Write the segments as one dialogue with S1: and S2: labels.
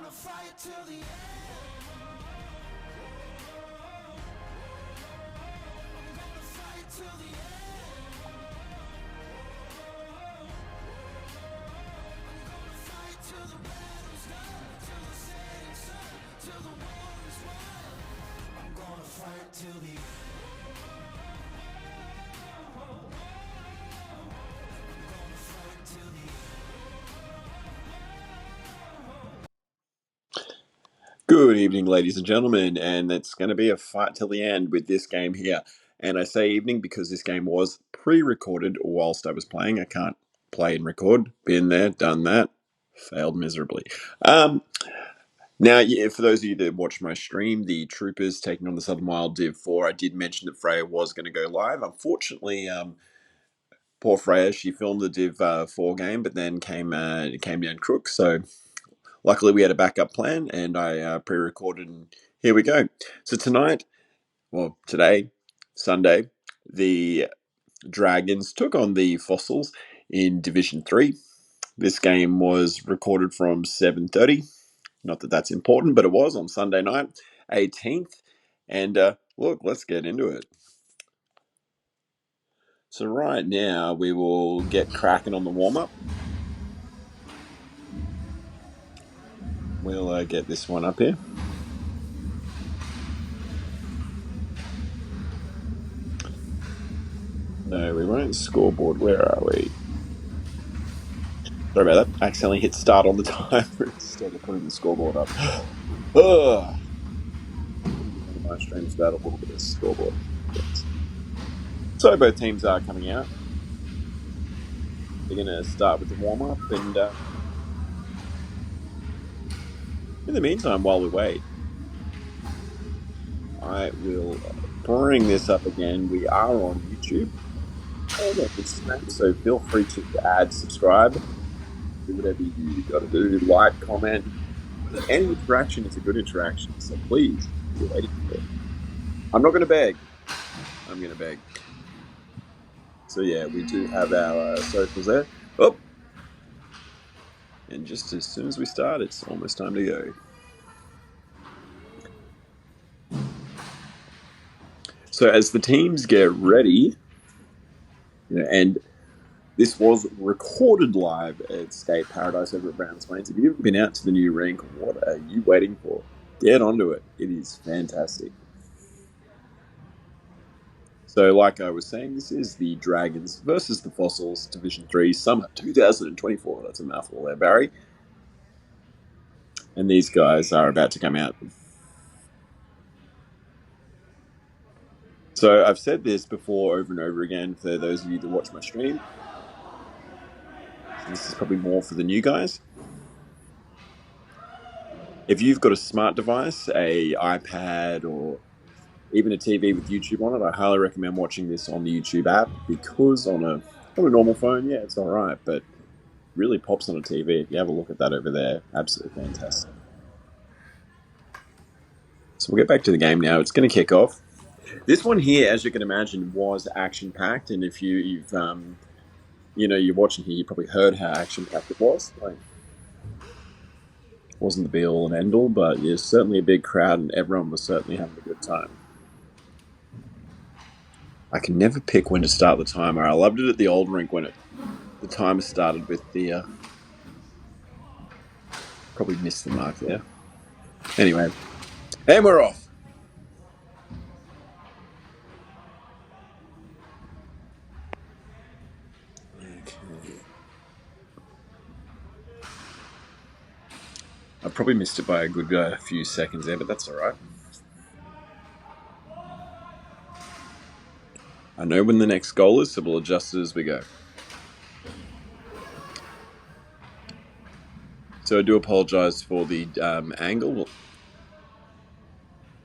S1: fight till the end. I'm gonna fight till the end. I'm gonna fight till the battle's done, till the setting sun, till the war is won. I'm gonna fight till the end. I'm gonna fight till the end.
S2: Good evening, ladies and gentlemen, and it's going to be a fight till the end with this game here. And I say evening because this game was pre-recorded whilst I was playing. I can't play and record. Been there, done that, failed miserably. Now, yeah, for those of you that watched my stream, the Troopers taking on the Southern Wild Div 4, I did mention that Freya was going to go live. Unfortunately, poor Freya, she filmed the Div 4 game, but then came down crook, so luckily, we had a backup plan, and I pre-recorded, and here we go. So today, Sunday, the Dragons took on the Fossils in Division 3. This game was recorded from 7:30. Not that that's important, but it was on Sunday night, 18th. And look, let's get into it. So right now, we will get cracking on the warm-up. We'll get this one up here. No, we won't. Scoreboard, where are we? Sorry about that. I accidentally hit start on the timer instead of putting the scoreboard up. Ugh. One of my streams about a little bit of scoreboard. Yes. So both teams are coming out. They're going to start with the warm-up, and in the meantime, while we wait, I will bring this up again. We are on YouTube and on Instagram, so feel free to add, subscribe, do whatever you got to do. Like, comment. Any interaction is a good interaction, so please, you're waiting for it. I'm not going to beg. I'm going to beg. So yeah, we do have our socials there. Oh, and just as soon as we start, it's almost time to go. So as the teams get ready, and this was recorded live at Skate Paradise over at Browns Plains. If you've been out to the new rink, what are you waiting for? Get onto it. It is fantastic. So, like I was saying, this is the Dragons versus the Fossils Division 3 Summer 2024. That's a mouthful there, Barry. And these guys are about to come out. So I've said this before over and over again for those of you that watch my stream. This is probably more for the new guys. If you've got a smart device, a iPad, or even a TV with YouTube on it, I highly recommend watching this on the YouTube app, because on a normal phone, yeah, it's all right, but really pops on a TV. If you have a look at that over there, absolutely fantastic. So we'll get back to the game now. It's going to kick off. This one here, as you can imagine, was action-packed, and if you're watching here, you probably heard how action-packed it was. Like, it wasn't the be-all and end-all, but yeah, certainly a big crowd, and everyone was certainly having a good time. I can never pick when to start the timer. I loved it at the old rink when the timer started with the... probably missed the mark there. Anyway, and we're off. Okay. I probably missed it by a good few seconds there, but that's all right. I know when the next goal is, so we'll adjust it as we go. So I do apologise for the angle.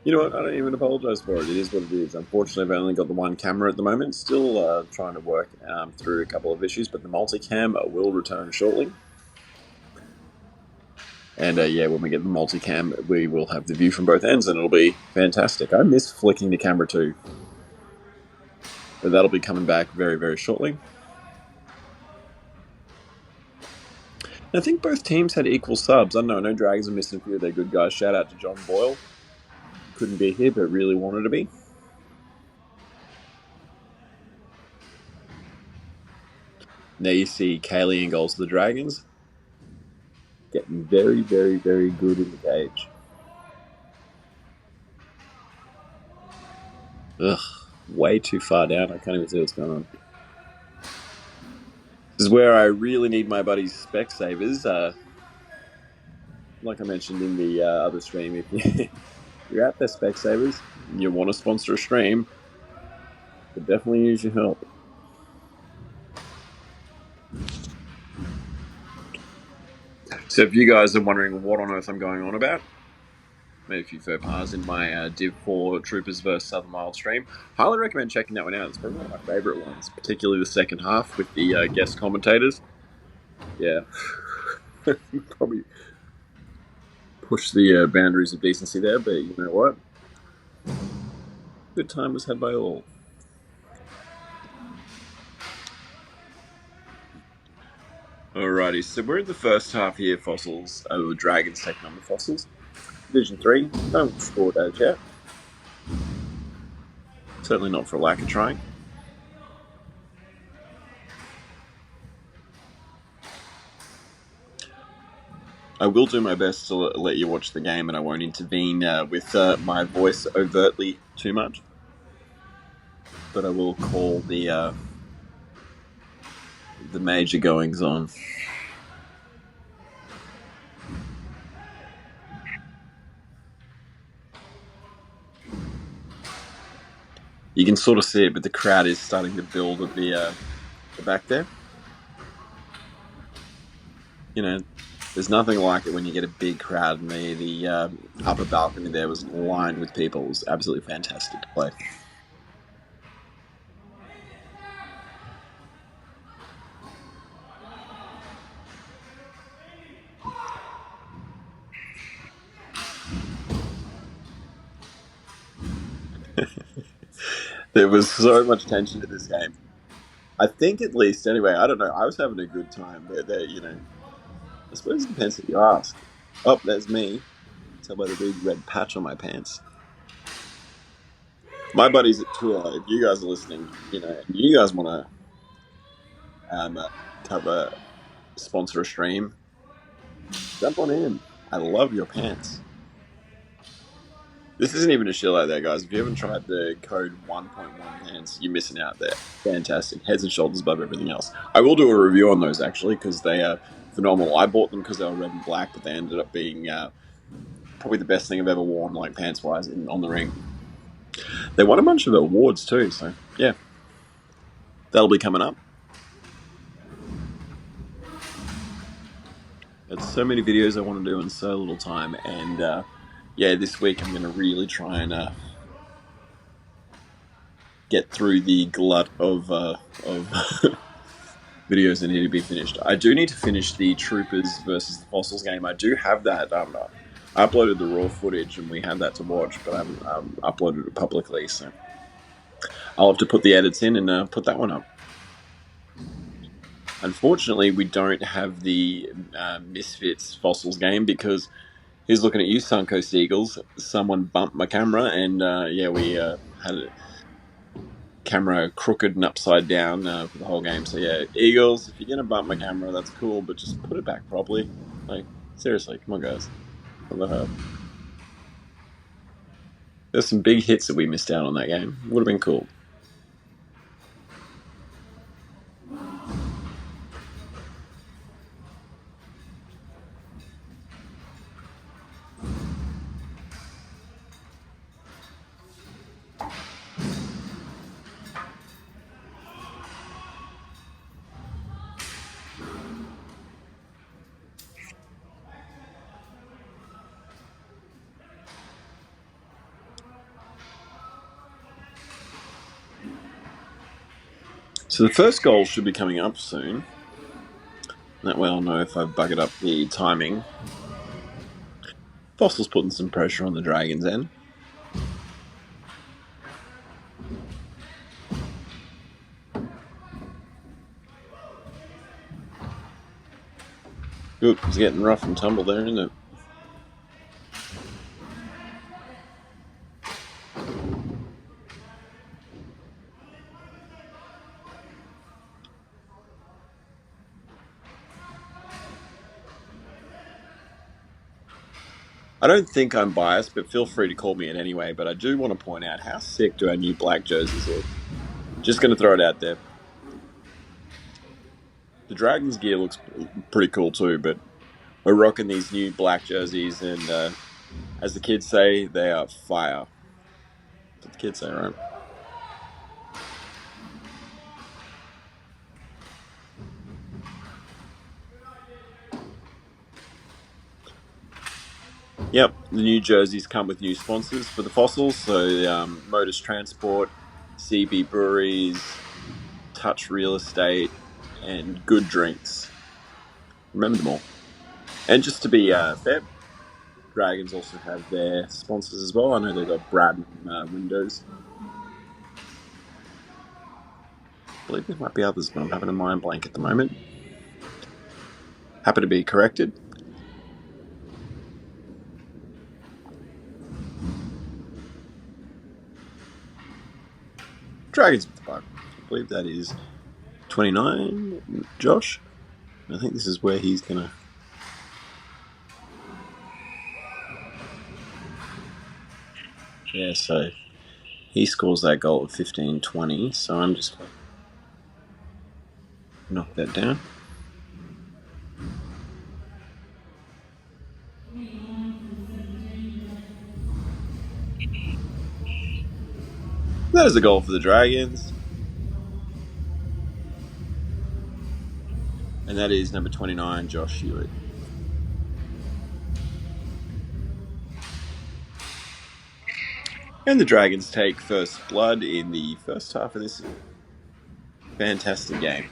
S2: You know what? I don't even apologise for it. It is what it is. Unfortunately, I've only got the one camera at the moment. Still trying to work through a couple of issues, but the multicam will return shortly. And yeah, when we get the multicam, we will have the view from both ends, and it'll be fantastic. I miss flicking the camera too. But that'll be coming back very, very shortly. I think both teams had equal subs. I don't know. I know Dragons are missing a few of their good guys. Shout out to John Boyle. Couldn't be here, but really wanted to be. Now you see Kaylee in goals for the Dragons. Getting very, very, very good in the cage. Ugh, way too far down. I can't even see what's going on. This is where I really need my buddies Specsavers. Like I mentioned in the other stream, if you're out there, Specsavers, you want to sponsor a stream, could definitely use your help. So if you guys are wondering what on earth I'm going on about, made a few faux pas in my Div 4 Troopers vs Southern Wild stream. Highly recommend checking that one out. It's probably one of my favourite ones, particularly the second half with the guest commentators. Yeah. Probably push the boundaries of decency there, but you know what? Good time was had by all. Alrighty, so we're in the first half here, Fossils. The Dragons taking on the Fossils. Division 3, no scored as yet. Certainly not for lack of trying. I will do my best to let you watch the game, and I won't intervene with my voice overtly too much. But I will call the major goings on. You can sort of see it, but the crowd is starting to build at the back there. You know, there's nothing like it when you get a big crowd, and the upper balcony there was lined with people. It was absolutely fantastic to play. There was so much tension to this game. I think at least, anyway, I don't know. I was having a good time. You know, I suppose it depends if you ask. Oh, there's me. Tell by the big red patch on my pants. My buddies at Tour, if you guys are listening, you know, and you guys want to sponsor a stream, jump on in. I love your pants. This isn't even a shill out there, guys. If you haven't tried the code 1.1 pants, you're missing out there. Fantastic. Heads and shoulders above everything else. I will do a review on those, actually, because they are phenomenal. I bought them because they were red and black, but they ended up being probably the best thing I've ever worn, like pants-wise, on the ring. They won a bunch of awards, too, so, yeah. That'll be coming up. There's so many videos I want to do in so little time, and yeah, this week I'm going to really try and get through the glut of videos that need to be finished. I do need to finish the Troopers versus the Fossils game. I do have that. I uploaded the raw footage and we had that to watch, but I haven't uploaded it publicly, so I'll have to put the edits in and put that one up. Unfortunately, we don't have the Misfits Fossils game because here's looking at you, Sunco Seagulls. Someone bumped my camera, and yeah, we had a camera crooked and upside down for the whole game. So yeah, Eagles, if you're gonna bump my camera, that's cool, but just put it back properly. Like, seriously, come on, guys. There's some big hits that we missed out on that game. Would have been cool. So the first goal should be coming up soon. That way I'll know if I've buggered up the timing. Fossil's putting some pressure on the Dragons' end. Ooh, it's getting rough and tumble there, isn't it? I don't think I'm biased, but feel free to call me it anyway. But I do want to point out how sick do our new black jerseys look. Just going to throw it out there. The Dragons gear looks pretty cool too, but we're rocking these new black jerseys, and as the kids say, they are fire. That's what the kids say, right? Yep, the new jerseys come with new sponsors for the Fossils. So Motors Transport, CB Breweries, Touch Real Estate, and Good Drinks. Remember them all. And just to be fair, Dragons also have their sponsors as well. I know they've got Brad Windows. I believe there might be others, but I'm having a mind blank at the moment. Happy to be corrected. Dragons with the puck. I believe that is 29, Josh. I think this is where he's going to... Yeah, so he scores that goal at 15-20, so I'm just going to knock that down. That is a goal for the Dragons. And that is number 29, Josh Hewitt. And the Dragons take first blood in the first half of this fantastic game.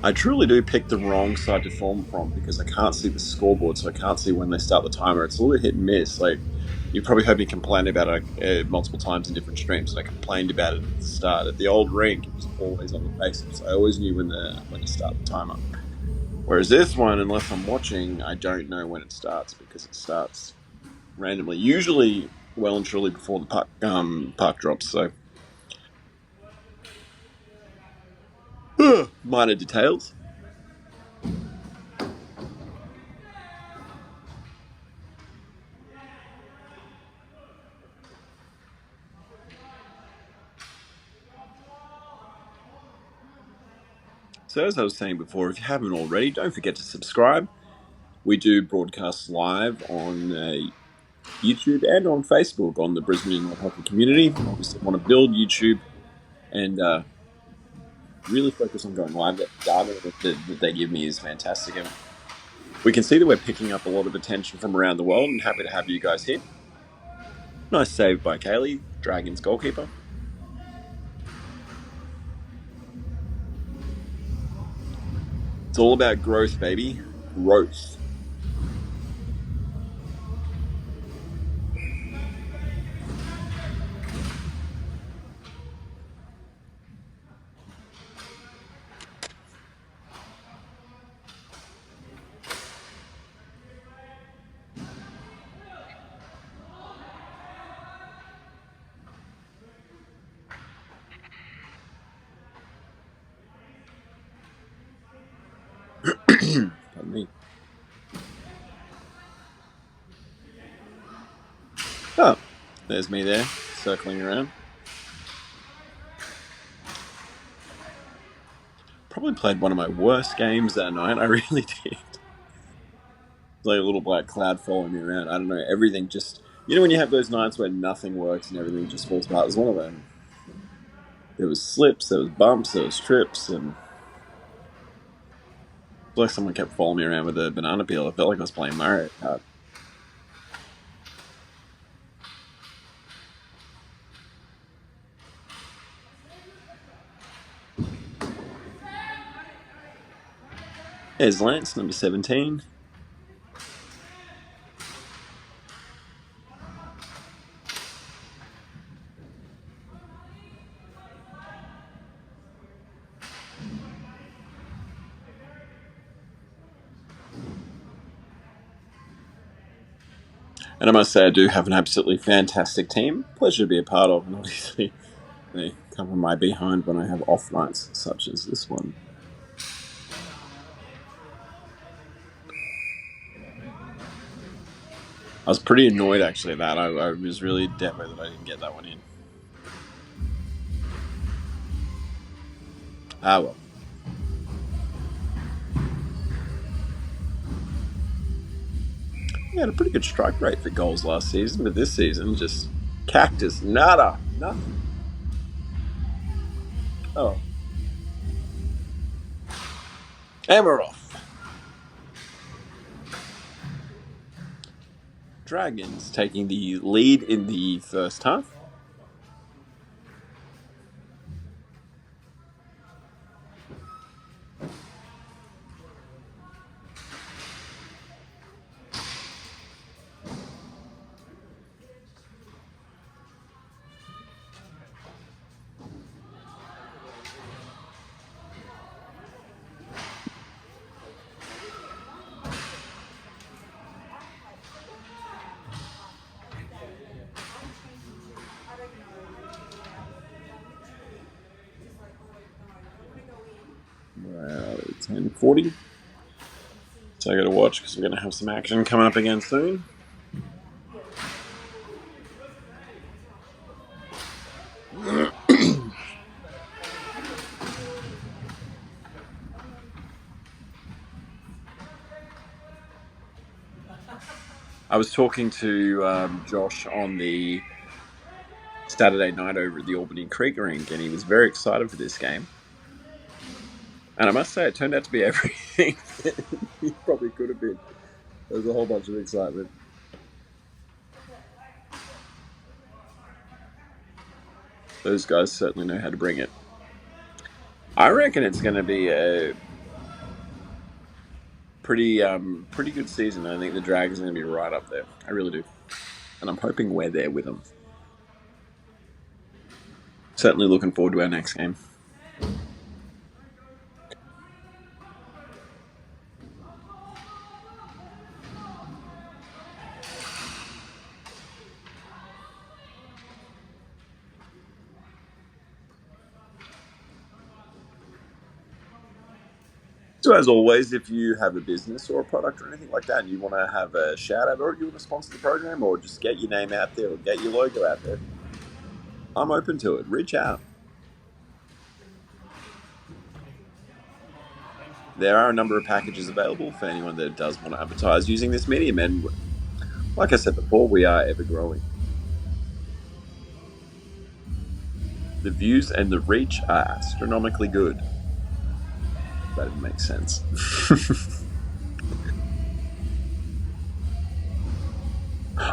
S2: I truly do pick the wrong side to form from because I can't see the scoreboard, so I can't see when they start the timer. It's a little hit and miss. Like, you probably heard me complain about it multiple times in different streams, and I complained about it at the start. At the old rink, it was always on the basics. I always knew when to start the timer. Whereas this one, unless I'm watching, I don't know when it starts because it starts randomly. Usually, well and truly before the puck drops. So, minor details. So, as I was saying before, if you haven't already, don't forget to subscribe. We do broadcast live on YouTube and on Facebook on the Brisbane Inland Hockey community. Obviously, want to build YouTube and really focus on going live. That data that they give me is fantastic. And we can see that we're picking up a lot of attention from around the world, and happy to have you guys here. Nice save by Kaylee, Dragons goalkeeper. It's all about growth, baby. Growth. Pardon me. Oh, there's me there, circling around. Probably played one of my worst games that night. I really did. Like a little black cloud following me around. I don't know. Everything just... You know when you have those nights where nothing works and everything just falls apart? It was one of them. There was slips, there was bumps, there was trips, and... It was like someone kept following me around with a banana peel. I felt like I was playing Mario Kart. There's Lance, number 17. And I must say, I do have an absolutely fantastic team. Pleasure to be a part of, and obviously they cover my behind when I have off nights such as this one. I was pretty annoyed actually at that. I was really depot that I didn't get that one in. Ah well. He had a pretty good strike rate for goals last season, but this season just cactus, nada, nothing. Oh, and we're off. Dragons taking the lead in the first half. Well, 10:40. So I got to watch because we're going to have some action coming up again soon. I was talking to Josh on the Saturday night over at the Albany Creek Rink, and he was very excited for this game. And I must say, it turned out to be everything he probably could have been. There was a whole bunch of excitement. Those guys certainly know how to bring it. I reckon it's going to be a pretty good season. I think the Dragons are going to be right up there. I really do. And I'm hoping we're there with them. Certainly looking forward to our next game. So, as always, if you have a business or a product or anything like that, and you want to have a shout out, or you want to sponsor the program, or just get your name out there, or get your logo out there, I'm open to it. Reach out. There are a number of packages available for anyone that does want to advertise using this medium. And like I said before, we are ever growing. The views and the reach are astronomically good. That didn't make sense.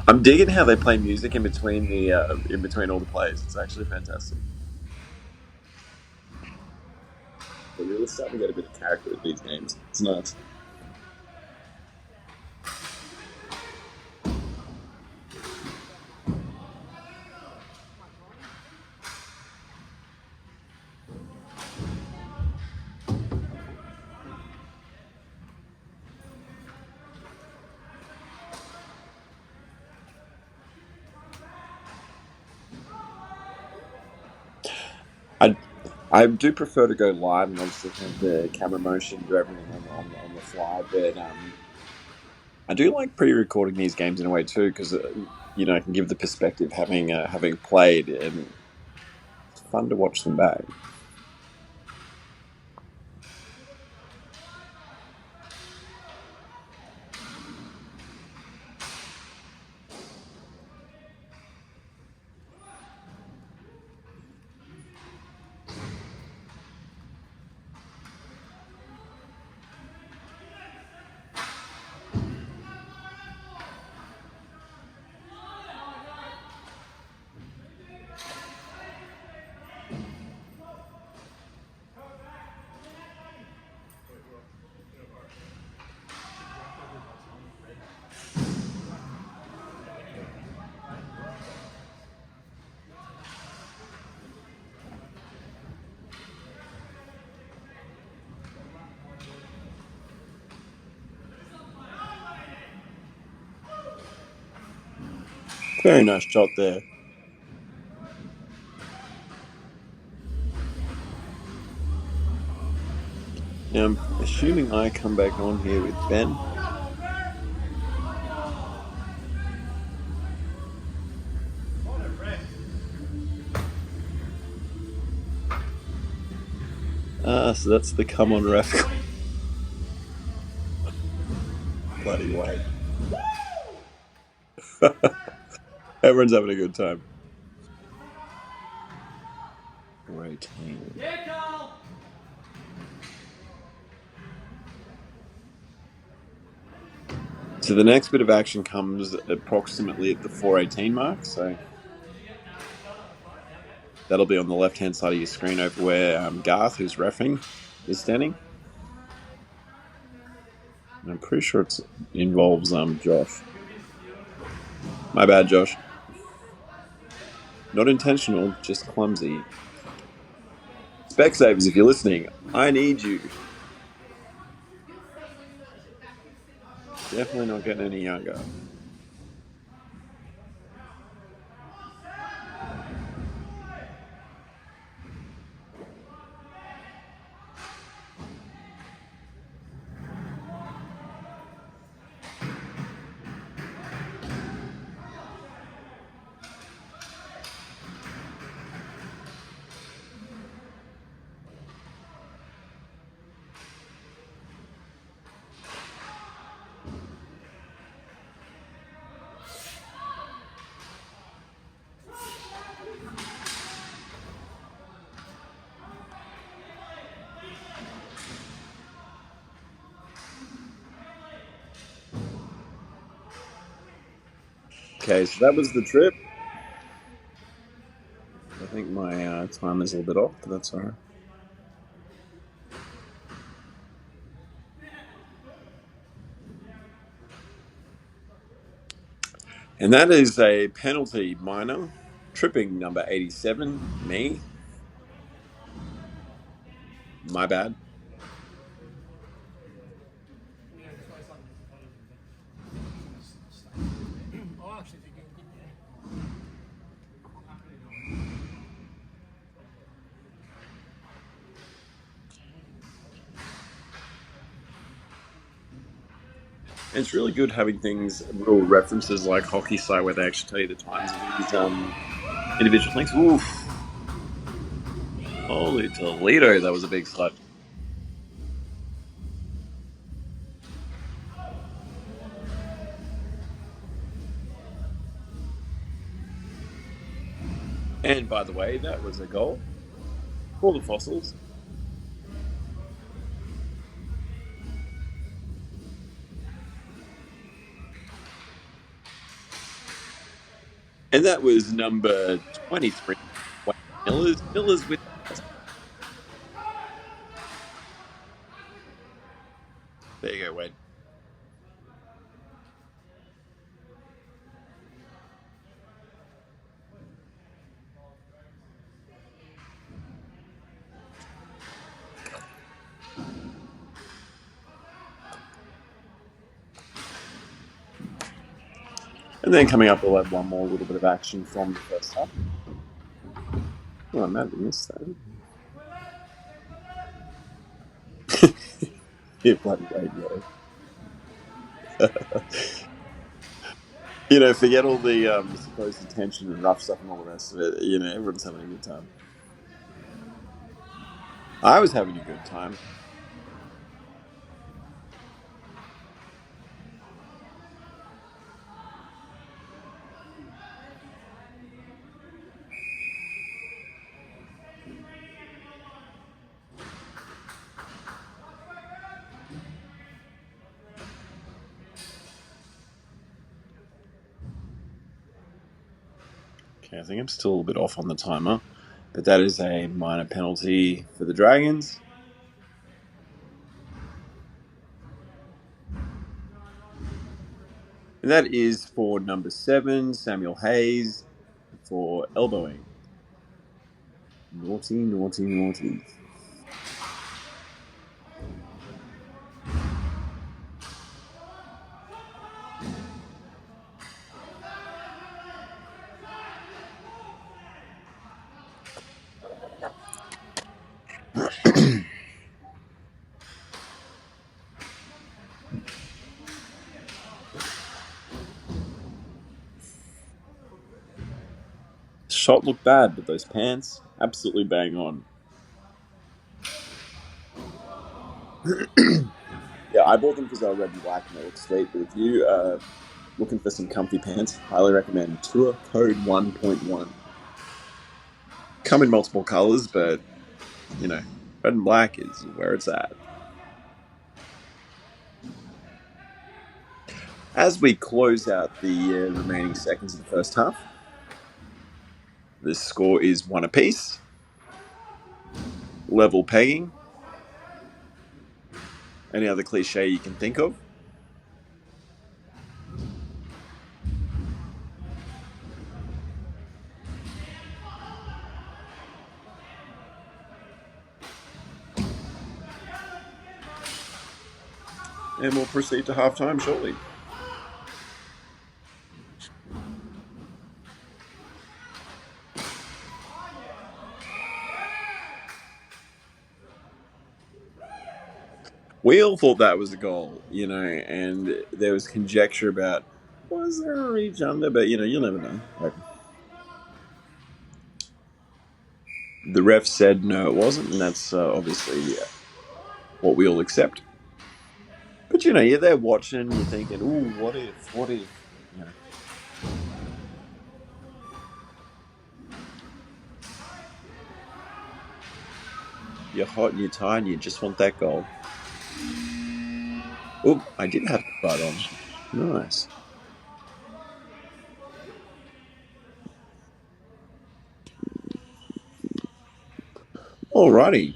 S2: I'm digging how they play music in between all the plays. It's actually fantastic. They're really starting to get a bit of character with these games. It's nice. I do prefer to go live and obviously have the camera motion, do everything on the fly. But I do like pre-recording these games in a way too, because I can give the perspective having played, and it's fun to watch them back. Very nice shot there. Now, I'm assuming I come back on here with Ben. So that's the come on ref. Bloody way. Everyone's having a good time. 418. So the next bit of action comes approximately at the 418 mark. So that'll be on the left-hand side of your screen over where Garth, who's reffing, is standing. And I'm pretty sure it involves Josh. My bad, Josh. Not intentional, just clumsy. Specsavers, if you're listening, I need you. Definitely not getting any younger. Okay, so that was the trip. I think my time is a little bit off, but that's all right. And that is a penalty minor. Tripping number 87, me. My bad. And it's really good having things, little references like Hockey Site, where they actually tell you the times of these individual things. Oof. Holy Toledo, that was a big slap. And by the way, that was a goal for the Fossils. And that was number 23, Wayne Millers. Millers with. There you go, Wade. And then coming up, we'll have one more little bit of action from the first half. Oh, I might have missed that. Yeah, bloody radio. Forget all the supposed attention and rough stuff and all the rest of it. Everyone's having a good time. I was having a good time. Okay, I think I'm still a little bit off on the timer, but that is a minor penalty for the Dragons. And that is for number 7, Samuel Hayes, for elbowing. Naughty, naughty, naughty. shot looked bad, but those pants, absolutely bang on. Yeah, I bought them because they were red and black and they look sweet. But if you are looking for some comfy pants, highly recommend Tour Code 1.1. Come in multiple colors, but red and black is where it's at. As we close out the remaining seconds of the first half, the score is 1 apiece. Level pegging. Any other cliche you can think of? And we'll proceed to halftime shortly. We all thought that was a goal, and there was conjecture about was there a reach under, but you'll never know. Like, the ref said no, it wasn't, and that's obviously what we all accept. But you're there watching, you're thinking, "Ooh, what if? What if?" You know, you're hot and you're tired, and you just want that goal. Oh, I did have the butt on. Nice. Alrighty.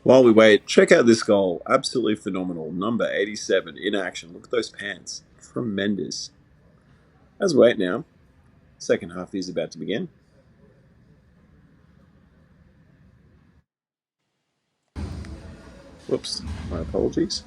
S2: While we wait, check out this goal. Absolutely phenomenal. Number 87 in action. Look at those pants. Tremendous. As we wait now, second half is about to begin. Whoops, my apologies.